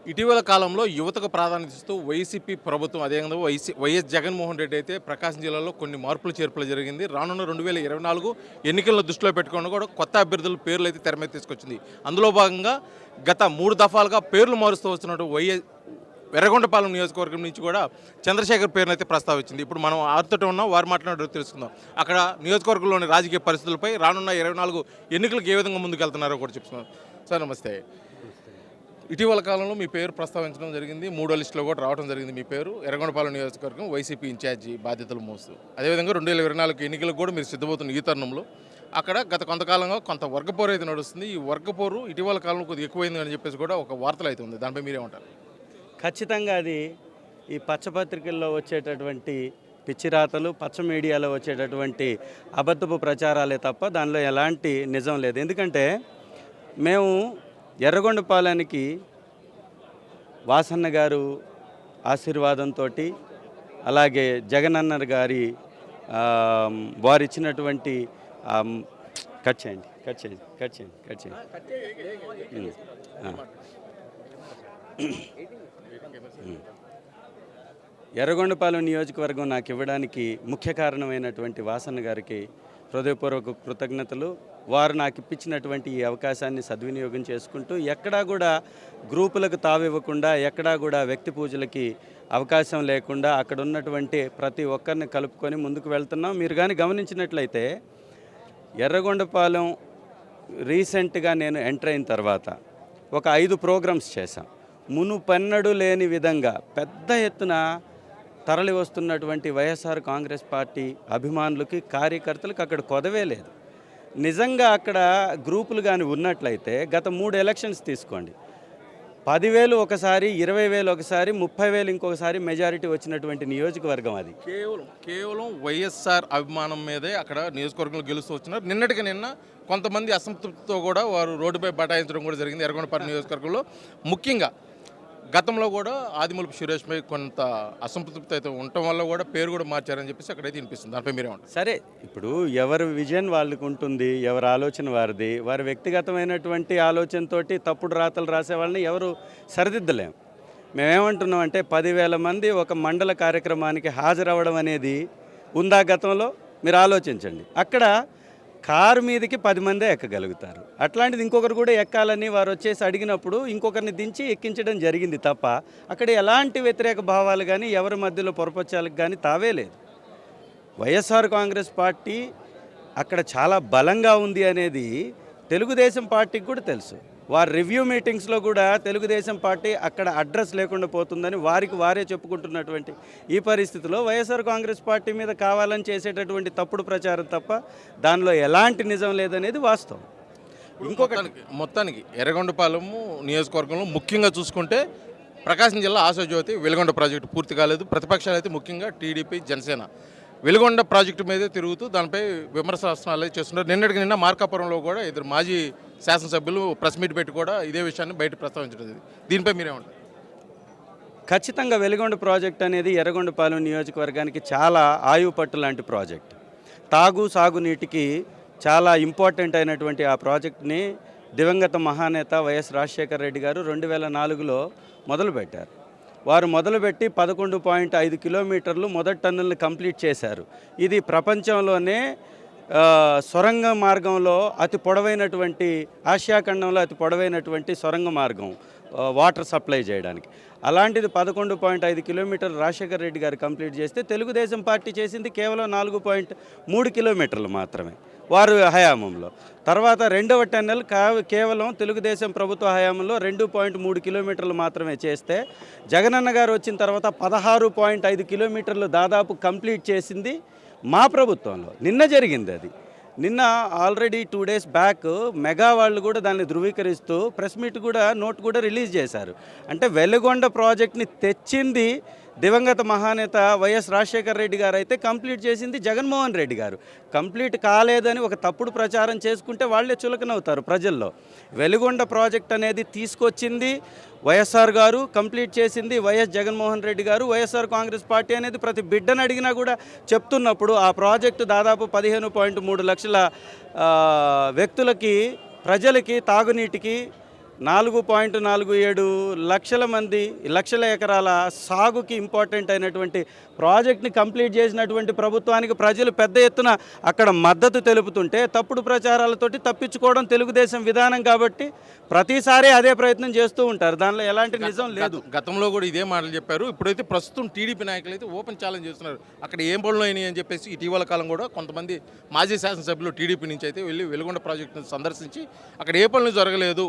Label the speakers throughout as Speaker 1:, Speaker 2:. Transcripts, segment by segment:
Speaker 1: ఇటీవల కాలంలో యువతకు ప్రాధాన్యత ఇస్తూ వైసీపీ ప్రభుత్వం అదేవిధంగా వైఎస్ జగన్మోహన్ రెడ్డి అయితే ప్రకాశం జిల్లాలో కొన్ని మార్పులు చేర్పులు జరిగింది. రానున్న 2024 ఎన్నికలను దృష్టిలో పెట్టుకొని కూడా కొత్త అభ్యర్థుల పేర్లు అయితే తెర మీద తీసుకొచ్చింది. అందులో భాగంగా గత 3 దఫాలుగా పేర్లు మారుస్తూ వస్తున్నట్టు ఎర్రగొండపాలెం నియోజకవర్గం నుంచి కూడా చంద్రశేఖర్ పేరును అయితే ప్రస్తావించింది. ఇప్పుడు మనం వారితో ఉన్నాం, వారు మాట్లాడే తెలుసుకుందాం. అక్కడ నియోజకవర్గంలోని రాజకీయ పరిస్థితులపై రానున్న 24 ఎన్నికలకు ఏ విధంగా ముందుకెళ్తున్నారో కూడా చెప్తున్నాం. సార్ నమస్తే. ఇటీవల కాలంలో మీ పేరు ప్రస్తావించడం జరిగింది. 3వ లిస్టులో కూడా రావడం జరిగింది. మీ పేరు ఎర్రగొండపాలెం నియోజకవర్గం వైసీపీ ఇన్ఛార్జి బాధ్యతలు మోస్తూ, అదేవిధంగా 2024 ఎన్నికలకు కూడా మీరు సిద్ధమవుతున్న ఈ తరుణంలో అక్కడ గత కొంతకాలంగా కొంత వర్గపోరు అయితే నడుస్తుంది. ఈ వర్గపోరు ఇటీవల కాలంలో కొద్దిగా ఎక్కువైంది అని చెప్పేసి కూడా ఒక వార్తలు అయితే ఉంది. దానిపై మీరేమంటారు?
Speaker 2: ఖచ్చితంగా అది ఈ పచ్చపత్రికల్లో వచ్చేటటువంటి పిచ్చిరాతలు, పచ్చ మీడియాలో వచ్చేటటువంటి అబద్ధపు ప్రచారాలే తప్ప దానిలో ఎలాంటి నిజం లేదు. ఎందుకంటే మేము ఎర్రగొండపాలెనికి వాసన్న గారు ఆశీర్వాదంతో, అలాగే జగనన్న గారి వారు ఇచ్చినటువంటి కట్ చేయండి. ఎర్రగొండపాలెం నియోజకవర్గం నాకు ఇవ్వడానికి ముఖ్య కారణమైనటువంటి వాసన్న గారికి హృదయపూర్వక కృతజ్ఞతలు. వారు నాకు ఇప్పించినటువంటి ఈ అవకాశాన్ని సద్వినియోగం చేసుకుంటూ ఎక్కడా కూడా గ్రూపులకు తావివ్వకుండా, ఎక్కడా కూడా వ్యక్తి పూజలకి అవకాశం లేకుండా అక్కడ ఉన్నటువంటి ప్రతి ఒక్కరిని కలుపుకొని ముందుకు వెళ్తున్నాం. మీరు కానీ గమనించినట్లయితే ఎర్రగొండపాలెం రీసెంట్గా నేను ఎంటర్ అయిన తర్వాత ఒక 5 ప్రోగ్రామ్స్ చేశాం. మునుపెన్నడూ లేని విధంగా పెద్ద ఎత్తున తరలి వస్తున్నటువంటి వైఎస్ఆర్ కాంగ్రెస్ పార్టీ అభిమానులకి, కార్యకర్తలకు అక్కడ కొదవే లేదు. నిజంగా అక్కడ గ్రూపులు కానీ ఉన్నట్లయితే గత 3 ఎలక్షన్స్ తీసుకోండి, 10,000 ఒకసారి, 20,000 ఒకసారి, 30,000 ఇంకొకసారి మెజారిటీ వచ్చినటువంటి నియోజకవర్గం అది.
Speaker 1: కేవలం వైఎస్ఆర్ అభిమానం మీదే అక్కడ నియోజకవర్గంలో గెలుస్తూ వచ్చినారు. నిన్న కొంతమంది అసంతృప్తితో కూడా వారు రోడ్డుపై బటాయించడం కూడా జరిగింది ఎర్రగొండపాలెం నియోజకవర్గంలో. ముఖ్యంగా గతంలో కూడా ఆదిమూలపు సురేష్పై కొంత అసంతృప్తి అయితే ఉండటం వల్ల కూడా పేరు కూడా మార్చారని చెప్పేసి అక్కడైతే వినిపిస్తుంది. దానిపై మీరేమంటారు?
Speaker 2: సరే, ఇప్పుడు ఎవరి విజన్ వాళ్ళకు ఉంటుంది, ఎవరి ఆలోచన వారిది. వారి వ్యక్తిగతమైనటువంటి ఆలోచనతోటి తప్పుడు రాతలు రాసే వాళ్ళని ఎవరు సరిదిద్దలేం. మేమేమంటున్నాం అంటే 10,000 మంది ఒక మండల కార్యక్రమానికి హాజరవ్వడం అనేది ఉందా గతంలో? మీరు ఆలోచించండి. అక్కడ కారు మీదకి 10 మందే ఎక్కగలుగుతారు. అట్లాంటిది ఇంకొకరు కూడా ఎక్కాలని వారు వచ్చేసి అడిగినప్పుడు ఇంకొకరిని దించి ఎక్కించడం జరిగింది తప్ప అక్కడ ఎలాంటి వ్యతిరేక భావాలు కానీ, ఎవరి మధ్యలో పొరపచ్చాలకు కానీ తావే లేదు. వైఎస్ఆర్ కాంగ్రెస్ పార్టీ అక్కడ చాలా బలంగా ఉంది అనేది తెలుగుదేశం పార్టీకి కూడా తెలుసు. వారి రివ్యూ మీటింగ్స్లో కూడా తెలుగుదేశం పార్టీ అక్కడ అడ్రస్ లేకుండా పోతుందని వారే చెప్పుకుంటున్నటువంటి ఈ పరిస్థితిలో వైఎస్ఆర్ కాంగ్రెస్ పార్టీ మీద కావాలని చేసేటటువంటి తప్పుడు ప్రచారం తప్ప దానిలో ఎలాంటి నిజం లేదనేది వాస్తవం.
Speaker 1: మొత్తానికి ఎర్రగొండపాలెం నియోజకవర్గంలో ముఖ్యంగా చూసుకుంటే ప్రకాశం జిల్లా ఆశాజ్యోతి వెలుగొండ ప్రాజెక్టు పూర్తి కాలేదు. ప్రతిపక్షాలు అయితే ముఖ్యంగా టీడీపీ, జనసేన వెలుగొండ ప్రాజెక్టు మీదే తిరుగుతూ దానిపై విమర్శనాలు చేస్తున్నారు. నిన్న మార్కాపురంలో కూడా ఇద్దరు మాజీ శాసనసభ్యులు ప్రెస్ మీట్ పెట్టి కూడా ఇదే విషయాన్ని బయట ప్రస్తావించడం. దీనిపై మీరేమంటారు?
Speaker 2: ఖచ్చితంగా వెలుగొండ ప్రాజెక్ట్ అనేది ఎర్రగొండపాలెం నియోజకవర్గానికి చాలా ఆయువు పట్టు లాంటి ప్రాజెక్ట్. సాగునీటికి చాలా ఇంపార్టెంట్ అయినటువంటి ఆ ప్రాజెక్ట్ని దివంగత మహానేత వైఎస్ రాజశేఖర రెడ్డి గారు 2004లో మొదలుపెట్టారు. వారు మొదలుపెట్టి 11.5 కిలోమీటర్లు మొదటి టన్నుల్ని కంప్లీట్ చేశారు. ఇది ప్రపంచంలోనే సొరంగ మార్గంలో అతి పొడవైనటువంటి, ఆసియా ఖండంలో అతి పొడవైనటువంటి సొరంగ మార్గం వాటర్ సప్లై చేయడానికి. అలాంటిది 11.5 కిలోమీటర్లు రాజశేఖర రెడ్డి గారు కంప్లీట్ చేస్తే తెలుగుదేశం పార్టీ చేసింది కేవలం 4.3 కిలోమీటర్లు మాత్రమే వారు హయాంలో. తర్వాత రెండవ టన్నెల్ కేవలం తెలుగుదేశం ప్రభుత్వ హయాంలో 2.3 కిలోమీటర్లు మాత్రమే చేస్తే జగనన్న గారు వచ్చిన తర్వాత 16.5 కిలోమీటర్లు దాదాపు కంప్లీట్ చేసింది మా ప్రభుత్వంలో. నిన్న జరిగింది అది. నిన్న ఆల్రెడీ 2 డేస్ బ్యాక్ మెగా వాళ్ళు కూడా దాన్ని ధృవీకరిస్తూ ప్రెస్ మీట్ కూడా నోట్ కూడా రిలీజ్ చేశారు. అంటే వెలుగొండ ప్రాజెక్ట్ని తెచ్చింది దివంగత మహానేత వైఎస్ రాజశేఖర రెడ్డి గారు అయితే కంప్లీట్ చేసింది జగన్మోహన్ రెడ్డి గారు. కంప్లీట్ కాలేదని ఒక తప్పుడు ప్రచారం చేసుకుంటే వాళ్ళే చులకనవుతారు ప్రజల్లో. వెలుగొండ ప్రాజెక్ట్ అనేది తీసుకొచ్చింది వైఎస్ఆర్ గారు, కంప్లీట్ చేసింది వైఎస్ జగన్మోహన్ రెడ్డి గారు. వైఎస్ఆర్ కాంగ్రెస్ పార్టీ అనేది ప్రతి బిడ్డను అడిగినా కూడా చెప్తున్నప్పుడు ఆ ప్రాజెక్టు దాదాపు 15.3 లక్షల వ్యక్తులకి, ప్రజలకి తాగునీటికి 4.47 లక్షల మంది లక్షల ఎకరాల సాగుకి ఇంపార్టెంట్ అయినటువంటి ప్రాజెక్ట్ని కంప్లీట్ చేసినటువంటి ప్రభుత్వానికి ప్రజలు పెద్ద ఎత్తున అక్కడ మద్దతు తెలుపుతుంటే తప్పుడు ప్రచారాలతోటి తప్పించుకోవడం తెలుగుదేశం విధానం కాబట్టి ప్రతిసారి అదే ప్రయత్నం చేస్తూ ఉంటారు. దానిలో ఎలాంటి నిజం లేదు.
Speaker 1: గతంలో కూడా ఇదే మాటలు చెప్పారు. ఇప్పుడైతే ప్రస్తుతం టీడీపీ నాయకులు అయితే ఓపెన్ ఛాలెంజ్ చేస్తున్నారు. అక్కడ ఏం పనులు అయినాయి అని చెప్పేసి ఇటీవల కాలం కూడా కొంతమంది మాజీ శాసనసభ్యులు టీడీపీ నుంచి అయితే వెళ్ళి వెలుగొండ ప్రాజెక్టును సందర్శించి అక్కడ ఏ పనులు జరగలేదు,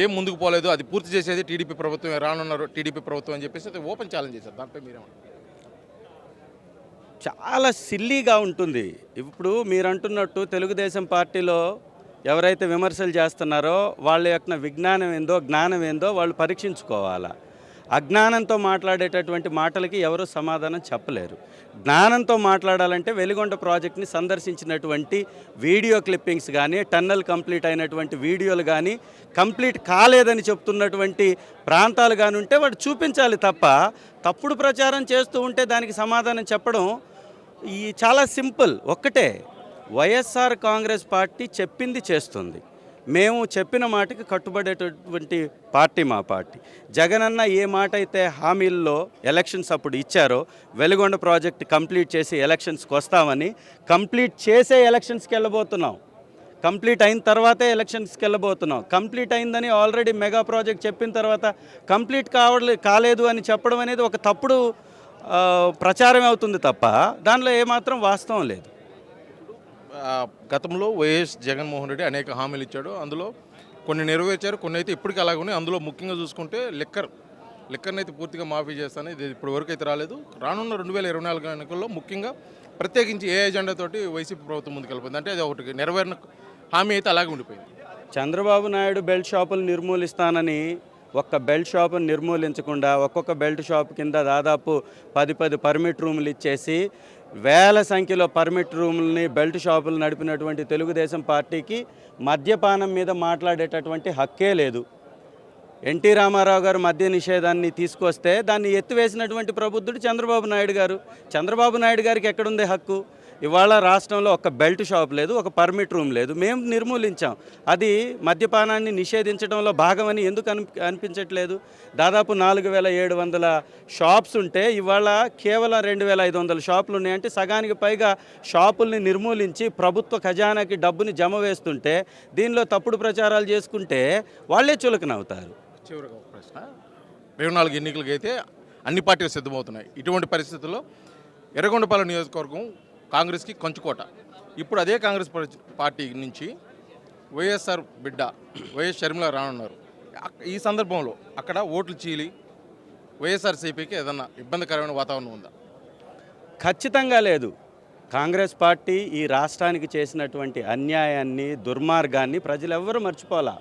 Speaker 1: ఏం ముందుకు పోలేదు, అది పూర్తి చేసేది టీడీపీ ప్రభుత్వం, రానున్నారు టీడీపీ ప్రభుత్వం అని చెప్పేసి అయితే ఓపెన్ ఛాలెంజ్ చేశారు. దాంట్లో మీరేమంటారు?
Speaker 2: చాలా సిల్లీగా ఉంటుంది. ఇప్పుడు మీరు అంటున్నట్టు తెలుగుదేశం పార్టీలో ఎవరైతే విమర్శలు చేస్తున్నారో వాళ్ళ యొక్క విజ్ఞానం ఏందో జ్ఞానం ఏందో వాళ్ళు పరీక్షించుకోవాలా. అజ్ఞానంతో మాట్లాడేటటువంటి మాటలకి ఎవరూ సమాధానం చెప్పలేరు. జ్ఞానంతో మాట్లాడాలంటే వెలిగొండ ప్రాజెక్ట్ని సందర్శించినటువంటి వీడియో క్లిప్పింగ్స్ కానీ, టన్నెల్ కంప్లీట్ అయినటువంటి వీడియోలు కానీ, కంప్లీట్ కాలేదని చెప్తున్నటువంటి ప్రాంతాలు కానీ ఉంటే వాడు చూపించాలి తప్ప తప్పుడు ప్రచారం చేస్తూ ఉంటే దానికి సమాధానం చెప్పడం ఈ చాలా సింపుల్. ఒక్కటే, వైఎస్ఆర్ కాంగ్రెస్ పార్టీ చెప్పింది చేస్తుంది. మేము చెప్పిన మాటకి కట్టుబడేటటువంటి పార్టీ మా పార్టీ. జగనన్న ఏ మాట అయితే హామీల్లో ఎలక్షన్స్ అప్పుడు ఇచ్చారో వెలుగొండ ప్రాజెక్ట్ కంప్లీట్ చేసి ఎలక్షన్స్కి వస్తామని, కంప్లీట్ చేసే ఎలక్షన్స్కి వెళ్ళబోతున్నాం. కంప్లీట్ అయిన తర్వాతే ఎలక్షన్స్కి వెళ్ళబోతున్నాం. కంప్లీట్ అయిందని ఆల్రెడీ మెగా ప్రాజెక్ట్ చెప్పిన తర్వాత కంప్లీట్ కాలేదు అని చెప్పడం అనేది ఒక తప్పుడు ప్రచారం అవుతుంది తప్ప దానిలో ఏమాత్రం వాస్తవం లేదు.
Speaker 1: గతంలో వైఎస్ జగన్మోహన్ రెడ్డి అనేక హామీలు ఇచ్చాడు. అందులో కొన్ని నెరవేర్చారు, కొన్ని అయితే ఇప్పటికీ అలాగే. అందులో ముఖ్యంగా చూసుకుంటే లిక్కర్ని అయితే పూర్తిగా మాఫీ చేస్తాను, ఇది ఇప్పటి వరకు అయితే రాలేదు. రానున్న 2024 ఎన్నికల్లో ముఖ్యంగా ప్రత్యేకించి ఏ ఎజెండాతోటి వైసీపీ ప్రభుత్వం ముందుకెళ్ళిపోయింది అంటే అది ఒకటి నెరవేరిన హామీ అయితే అలాగే ఉండిపోయింది.
Speaker 2: చంద్రబాబు నాయుడు బెల్ట్ షాపులు నిర్మూలిస్తానని ఒక్క బెల్ట్ షాపును నిర్మూలించకుండా ఒక్కొక్క బెల్ట్ షాప్ కింద దాదాపు 10 పర్మిట్ రూములు ఇచ్చేసి వేల సంఖ్యలో పర్మిట్ రూములని బెల్ట్ షాపులు నడిపినటువంటి తెలుగుదేశం పార్టీకి మద్యపానం మీద మాట్లాడేటటువంటి హక్కే లేదు. ఎన్టీ రామారావు గారు మద్య నిషేధాన్ని తీసుకొస్తే దాన్ని ఎత్తివేసినటువంటి ప్రబుద్ధుడు చంద్రబాబు నాయుడు గారు. చంద్రబాబు నాయుడు గారికి ఎక్కడుంది హక్కు? ఇవాళ రాష్ట్రంలో ఒక బెల్ట్ షాప్ లేదు, ఒక పర్మిట్ రూమ్ లేదు. మేము నిర్మూలించాం. అది మద్యపానాన్ని నిషేధించడంలో భాగమని ఎందుకు అనిపించట్లేదు? దాదాపు 4700 షాప్స్ ఉంటే ఇవాళ కేవలం 2500 షాపులు ఉన్నాయంటే సగానికి పైగా షాపుల్ని నిర్మూలించి ప్రభుత్వ ఖజానాకి డబ్బుని జమ వేస్తుంటే దీనిలో తప్పుడు ప్రచారాలు చేసుకుంటే వాళ్ళే చులకనవుతారు.
Speaker 1: చివరిగా ఒక ప్రశ్న, 24 ఎన్నికలకి అయితే అన్ని పార్టీలు సిద్ధమవుతున్నాయి. ఇటువంటి పరిస్థితుల్లో ఎర్రగొండపాలెం నియోజకవర్గం కాంగ్రెస్కి కంచుకోట. ఇప్పుడు అదే కాంగ్రెస్ పార్టీ నుంచి వైఎస్ఆర్ బిడ్డ వైఎస్ షర్మిల రానున్నారు. ఈ సందర్భంలో అక్కడ ఓట్లు చీలి వైఎస్ఆర్సీపీకి ఏదన్నా ఇబ్బందికరమైన వాతావరణం ఉందా?
Speaker 2: ఖచ్చితంగా లేదు. కాంగ్రెస్ పార్టీ ఈ రాష్ట్రానికి చేసినటువంటి అన్యాయాన్ని, దుర్మార్గాన్ని ప్రజలు ఎవ్వరూ మర్చిపోలా.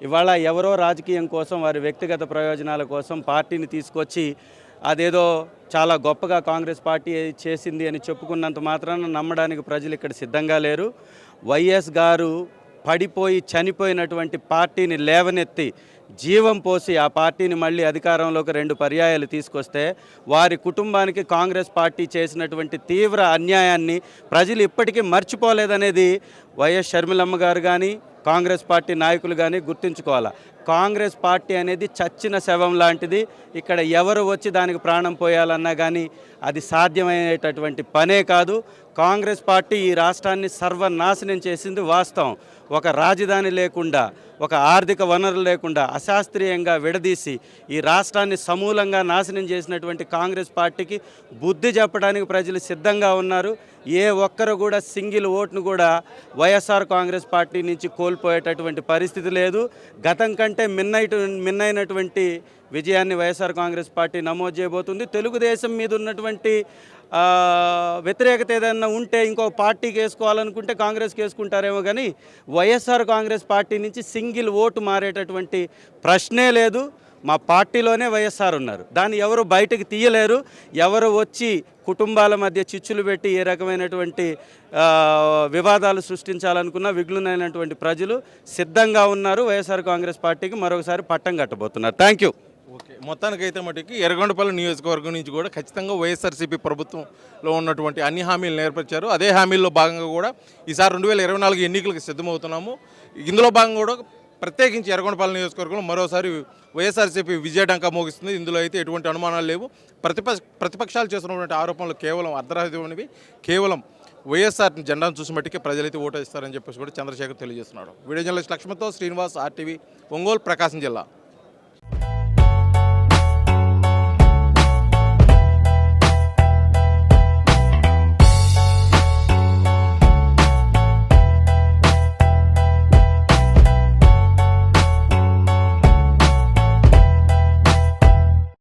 Speaker 2: ఇవాళ ఎవరో రాజకీయం కోసం, వారి వ్యక్తిగత ప్రయోజనాల కోసం పార్టీని తీసుకొచ్చి అదేదో చాలా గొప్పగా కాంగ్రెస్ పార్టీ చేసింది అని చెప్పుకున్నంత మాత్రాన నమ్మడానికి ప్రజలు ఇక్కడ సిద్ధంగా లేరు. వైఎస్ గారు పడిపోయి చనిపోయినటువంటి పార్టీని లేవనెత్తి జీవం పోసి ఆ పార్టీని మళ్ళీ అధికారంలోకి 2 పర్యాయాలు తీసుకొస్తే వారి కుటుంబానికి కాంగ్రెస్ పార్టీ చేసినటువంటి తీవ్ర అన్యాయాన్ని ప్రజలు ఇప్పటికీ మర్చిపోలేదనేది వైఎస్ షర్మిలమ్మ గారు కానీ కాంగ్రెస్ పార్టీ నాయకులు కానీ గుర్తుంచుకోవాలా. కాంగ్రెస్ పార్టీ అనేది చచ్చిన శవం లాంటిది. ఇక్కడ ఎవరు వచ్చి దానికి ప్రాణం పోయాలన్నా కానీ అది సాధ్యమయ్యేటటువంటి పనే కాదు. కాంగ్రెస్ పార్టీ ఈ రాష్ట్రాన్ని సర్వనాశనం చేసింది వాస్తవం. ఒక రాజధాని లేకుండా, ఒక ఆర్థిక వనరులు లేకుండా అశాస్త్రీయంగా విడదీసి ఈ రాష్ట్రాన్ని సమూలంగా నాశనం చేసినటువంటి కాంగ్రెస్ పార్టీకి బుద్ధి చెప్పడానికి ప్రజలు సిద్ధంగా ఉన్నారు. ఏ ఒక్కరు కూడా సింగిల్ ఓట్ను కూడా వైఎస్ఆర్ కాంగ్రెస్ పార్టీ నుంచి కోల్పోయేటటువంటి పరిస్థితి లేదు. గతం కంటే మిన్నైనటువంటి విజయాన్ని వైఎస్ఆర్ కాంగ్రెస్ పార్టీ నమోదు చేయబోతుంది. తెలుగుదేశం మీద ఉన్నటువంటి వ్యతిరేకత ఏదైనా ఉంటే ఇంకో పార్టీకి వేసుకోవాలనుకుంటే కాంగ్రెస్కి వేసుకుంటారేమో కానీ వైఎస్ఆర్ కాంగ్రెస్ పార్టీ నుంచి సింగిల్ ఓటు మారేటటువంటి ప్రశ్నే లేదు. మా పార్టీలోనే వైఎస్ఆర్ ఉన్నారు. దాన్ని ఎవరు బయటకు తీయలేరు. ఎవరు వచ్చి కుటుంబాల మధ్య చిచ్చులు పెట్టి ఏ రకమైనటువంటి వివాదాలు సృష్టించాలనుకున్న విఘ్నులైనటువంటి ప్రజలు సిద్ధంగా ఉన్నారు. వైఎస్ఆర్ కాంగ్రెస్ పార్టీకి మరొకసారి పట్టం కట్టబోతున్నారు. Thank you.
Speaker 1: ఓకే, మొత్తానికైతే మటుకి ఎర్రగొండపాలెం నియోజకవర్గం నుంచి కూడా ఖచ్చితంగా వైఎస్ఆర్సీపీ ప్రభుత్వంలో ఉన్నటువంటి అన్ని హామీలు నెరవేర్చారు. అదే హామీల్లో భాగంగా కూడా ఈసారి 2024 ఎన్నికలకు సిద్ధమవుతున్నాము. ఇందులో భాగంగా కూడా ప్రత్యేకించి ఎర్రగొండపాలెం నియోజకవర్గంలో మరోసారి వైఎస్ఆర్సీపీ విజయడంకా మోగిస్తుంది. ఇందులో అయితే ఎటువంటి అనుమానాలు లేవు. ప్రతిపక్షాలు చేస్తున్నటువంటి ఆరోపణలు కేవలం అర్ధరహితమైనవి. కేవలం వైఎస్ఆర్ జెండాను చూసి మట్టికి ప్రజలైతే ఓటు ఇస్తారని చెప్పేసి కూడా చంద్రశేఖర్ తెలియజేస్తున్నాడు. వీడియో జర్నలిస్ట్ లక్ష్మణ్తో శ్రీనివాస్, RTV, ఒంగోలు, ప్రకాశం జిల్లా.